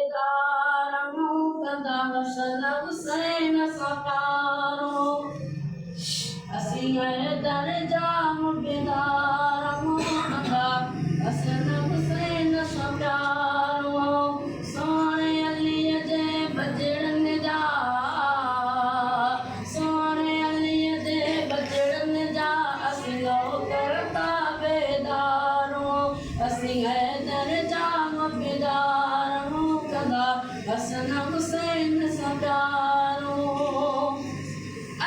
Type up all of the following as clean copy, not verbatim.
बेदारूं कंदा हसन हुसैन सां प्यारो असीं हैदर जा बेदारूं कंदा हसन हुसैन सां प्यारो सोणे अलीअ जे बजड़नि जा सोणे अलीअ जे बजड़नि जा असीं करता बेदारूं असीं हैदर जा बेदारूं कंदा हसन हुसैन सां प्यारो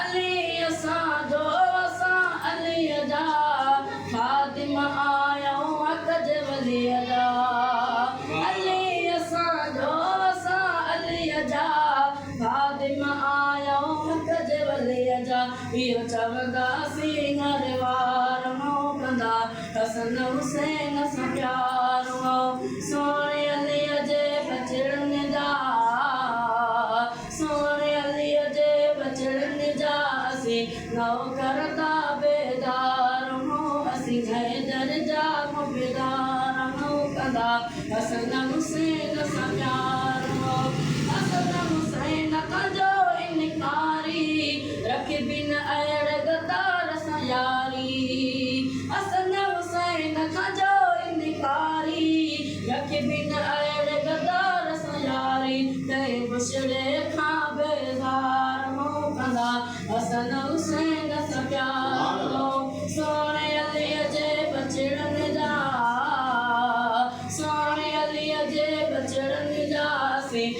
अली असांजो असां अलीअ जा ख़ादिम आहियूं अकज वलीअ जा अली असांजो असां अलीअ जा ख़ादिम आहियूं अकज वलीअ जा इहो चवंदासीं हर वार कंदा हसन हुसैन सां प्यारो सोणे अलीअ जे बचड़नि जा सोणे अलीअ जे बचड़नि जा असीं करता बेदारूं असीं हैदर जा बेदारूं कंदा हसन हुसैन सां प्यारो हसन हुसैन कंजो इनकारी रखबी न अहिड़ गदार सां यारी हसन हुसैन कंजो इनकारी रखबी न अहिड़ गदार सां यारी तंहिं बुछड़े खां बेज़ारूं कंदा हसन हुसैन सां प्यारो सोणे अलीअ जे बचड़नि जा सोणे अलीअ जे बचड़नि जा असीं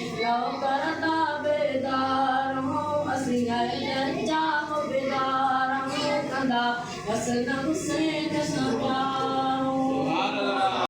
करता बेदारूं असीं हैदर जा बेदारूं कंदा हसन हुसैन